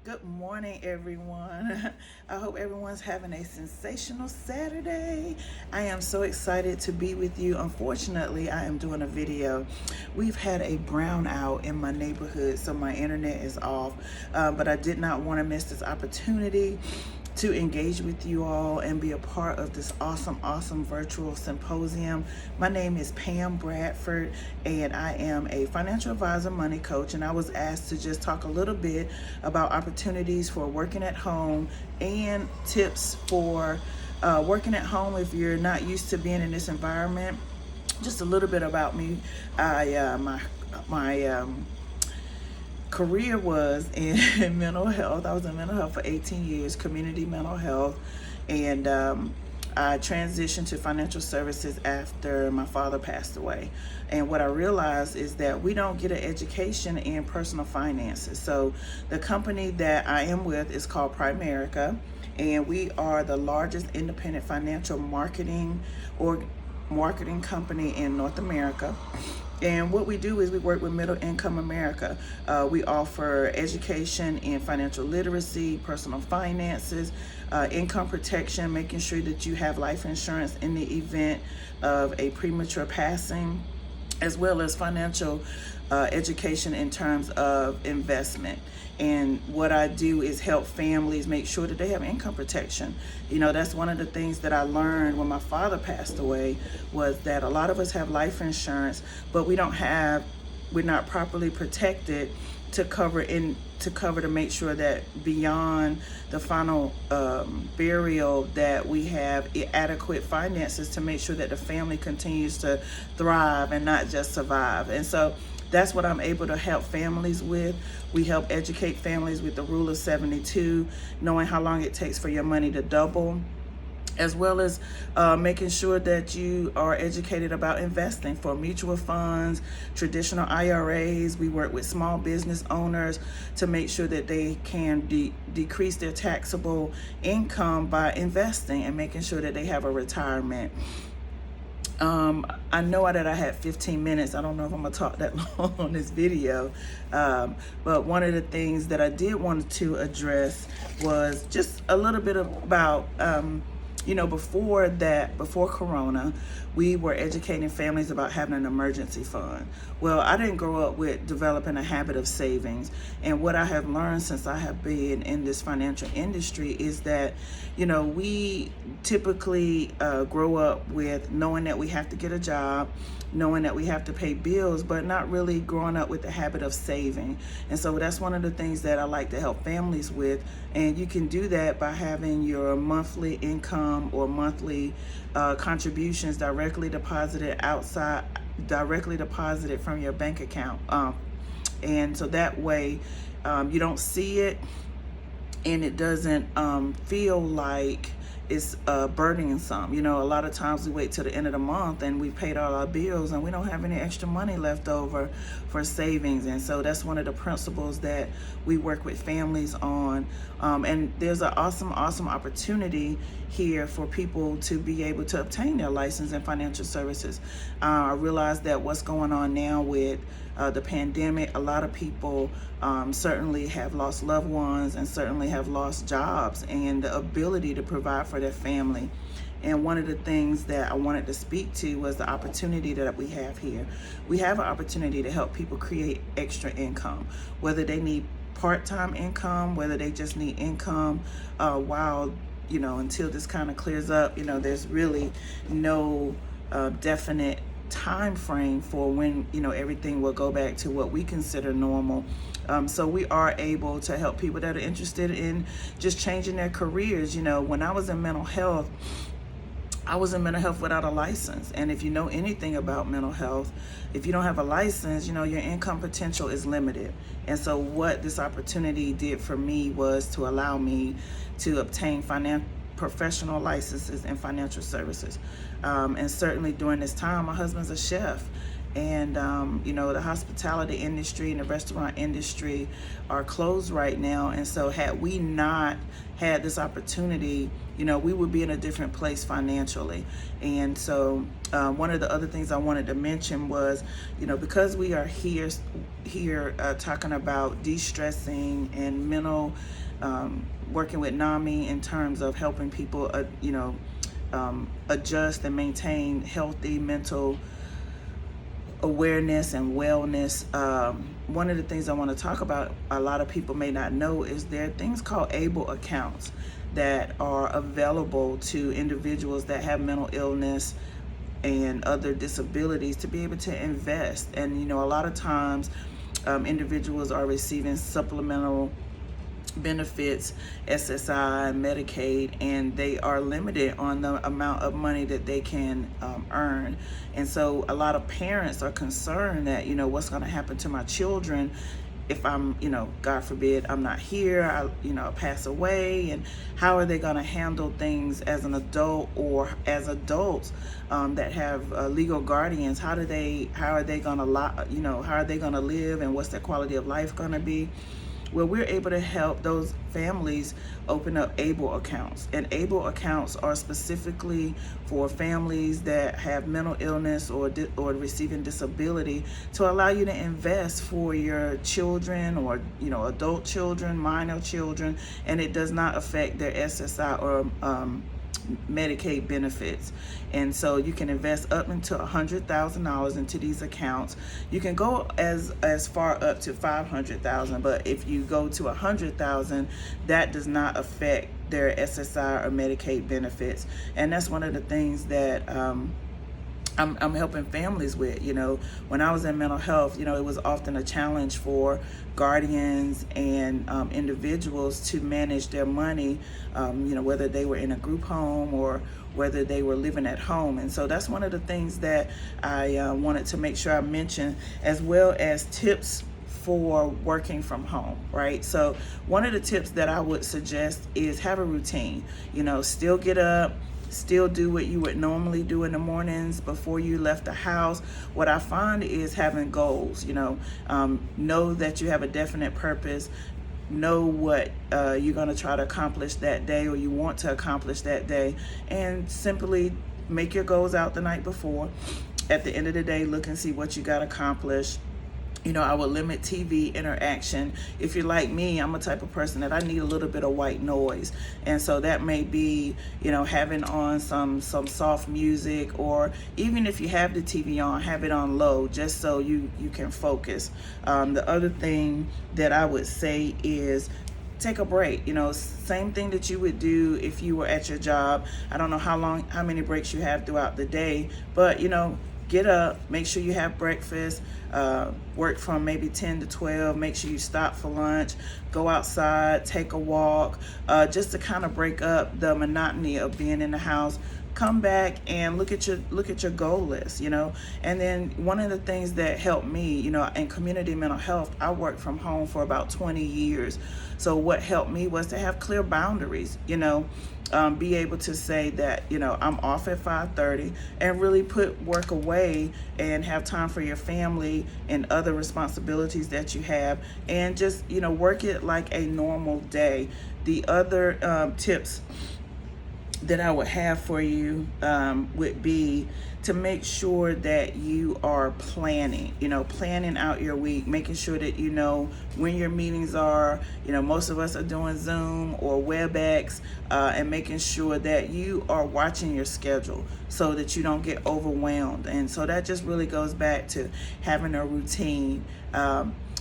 Good morning, everyone. I hope everyone's having a sensational Saturday. I am so excited to be with you. Unfortunately, I am doing a video. We've had a brownout in my neighborhood, so my internet is off, but I did not want to miss this opportunity to engage with you all and be a part of this awesome virtual symposium. My name is Pam Bradford, and I am a financial advisor, money coach, and I was asked to just talk a little bit about opportunities for working at home and tips for working at home if you're not used to being in this environment. Just a little bit about me. My career was in mental health. I was in mental health for 18 years, community mental health, and I transitioned to financial services after my father passed away. And what I realized is that we don't get an education in personal finances. So the company that I am with is called Primerica, and we are the largest independent financial marketing company in North America. And what we do is we work with middle income America. We offer education in financial literacy, personal finances, income protection, making sure that you have life insurance in the event of a premature passing, as well as financial education in terms of investment. And what I do is help families make sure that they have income protection. You know, that's one of the things that I learned when my father passed away, was that a lot of us have life insurance, but we're not properly protected to cover to make sure that beyond the final burial that we have adequate finances to make sure that the family continues to thrive and not just survive. And so that's what I'm able to help families with. We help educate families with the rule of 72, knowing how long it takes for your money to double, as well as making sure that you are educated about investing for mutual funds, traditional IRAs. We work with small business owners to make sure that they can decrease their taxable income by investing and making sure that they have a retirement. I know that I had 15 minutes. I don't know if I'm gonna talk that long on this video, but one of the things that I did want to address was just a little bit about before Corona, we were educating families about having an emergency fund. Well, I didn't grow up with developing a habit of savings. And what I have learned since I have been in this financial industry is that, we typically grow up with knowing that we have to get a job, knowing that we have to pay bills, but not really growing up with the habit of saving. And so that's one of the things that I like to help families with. And you can do that by having your monthly income or monthly contributions directly deposited from your bank account. And so that way you don't see it, and it doesn't feel like it's burdensome. A lot of times we wait till the end of the month and we paid all our bills and we don't have any extra money left over for savings. And so that's one of the principles that we work with families on. And there's an awesome opportunity here for people to be able to obtain their license in financial services. I realize that what's going on now with the pandemic, a lot of people certainly have lost loved ones and certainly have lost jobs and the ability to provide for their family. And one of the things that I wanted to speak to was the opportunity that we have here. We have an opportunity to help people create extra income, whether they need part-time income, whether they just need income while, until this kind of clears up. There's really no definite time frame for when everything will go back to what we consider normal. So we are able to help people that are interested in just changing their careers. When I was in mental health, I was in mental health without a license. And if you know anything about mental health, if you don't have a license, your income potential is limited. And so what this opportunity did for me was to allow me to obtain professional licenses in financial services. And certainly during this time, my husband's a chef. And the hospitality industry and the restaurant industry are closed right now. And so had we not had this opportunity, we would be in a different place financially. And so one of the other things I wanted to mention was, because we are here talking about de-stressing and mental, working with NAMI in terms of helping people, adjust and maintain healthy mental awareness and wellness. One of the things I want to talk about, a lot of people may not know, is there are things called ABLE accounts that are available to individuals that have mental illness and other disabilities to be able to invest. And a lot of times individuals are receiving supplemental benefits, SSI, Medicaid, and they are limited on the amount of money that they can earn. And so a lot of parents are concerned that, what's going to happen to my children if I'm, God forbid, I'm not here, I pass away, and how are they going to handle things as an adult or as adults that have legal guardians? How are they going to, how are they going to live, and what's their quality of life going to be? Well, we're able to help those families open up ABLE accounts. And ABLE accounts are specifically for families that have mental illness or receiving disability, to allow you to invest for your children or, adult children, minor children, and it does not affect their SSI or Medicaid benefits. And so you can invest up into $100,000 into these accounts. You can go as far up to $500,000, but if you go to $100,000, that does not affect their SSI or Medicaid benefits. And that's one of the things that I'm helping families with. When I was in mental health, it was often a challenge for guardians and individuals to manage their money, whether they were in a group home or whether they were living at home. And so that's one of the things that I wanted to make sure I mentioned, as well as tips for working from home, right? So one of the tips that I would suggest is have a routine. Still get up, still do what you would normally do in the mornings before you left the house. What I find is having goals. Know that you have a definite purpose. Know what you're going to try to accomplish that day, or you want to accomplish that day, and simply make your goals out the night before. At the end of the day, look and see what you got accomplished. I would limit TV interaction. If you're like me, I'm a type of person that I need a little bit of white noise. And so that may be, having on some soft music, or even if you have the TV on, have it on low, just so you can focus. The other thing that I would say is take a break. Same thing that you would do if you were at your job. I don't know how many breaks you have throughout the day, but get up, make sure you have breakfast, work from maybe 10 to 12, make sure you stop for lunch, go outside, take a walk, just to kind of break up the monotony of being in the house. Come back and look at your goal list, And then one of the things that helped me, in community mental health, I worked from home for about 20 years. So what helped me was to have clear boundaries, be able to say that, I'm off at 5:30, and really put work away and have time for your family and other responsibilities that you have, and just, work it like a normal day. The other tips that I would have for you would be to make sure that you are planning out your week, making sure that you know when your meetings are. Most of us are doing Zoom or WebEx, and making sure that you are watching your schedule so that you don't get overwhelmed. And so that just really goes back to having a routine.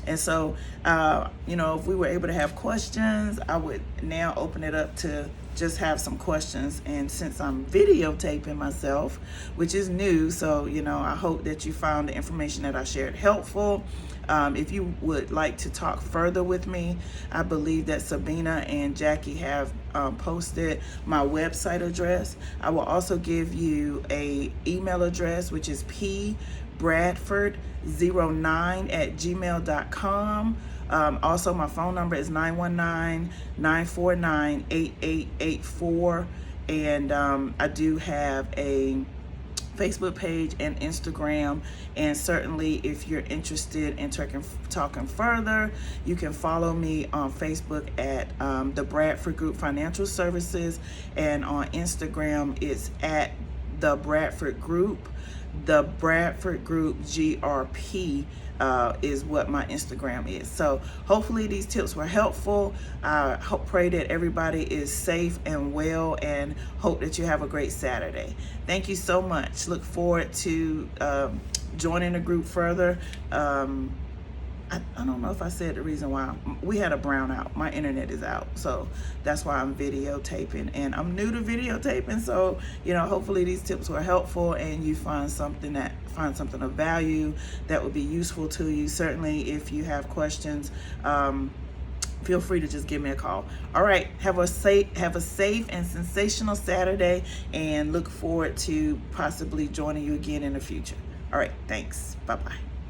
And so, if we were able to have questions, I would now open it up to just have some questions. And since I'm videotaping myself, which is new, so, I hope that you found the information that I shared helpful. If you would like to talk further with me, I believe that Sabina and Jackie have posted my website address. I will also give you a email address, which is pbradford09@gmail.com. Also, my phone number is 919-949-8884. And I do have a Facebook page and Instagram. And certainly if you're interested in talking further, you can follow me on Facebook at the Bradford Group Financial Services, and on Instagram it's at the Bradford Group. The Bradford Group GRP is what my Instagram is. So hopefully these tips were helpful. I pray that everybody is safe and well, and hope that you have a great Saturday. Thank you so much. Look forward to joining the group further. I don't know if I said the reason why. We had a brownout. My internet is out, so that's why I'm videotaping, and I'm new to videotaping. So hopefully these tips were helpful, and you find something of value that would be useful to you. Certainly, if you have questions, feel free to just give me a call. All right, have a safe and sensational Saturday, and look forward to possibly joining you again in the future. All right, thanks. Bye-bye.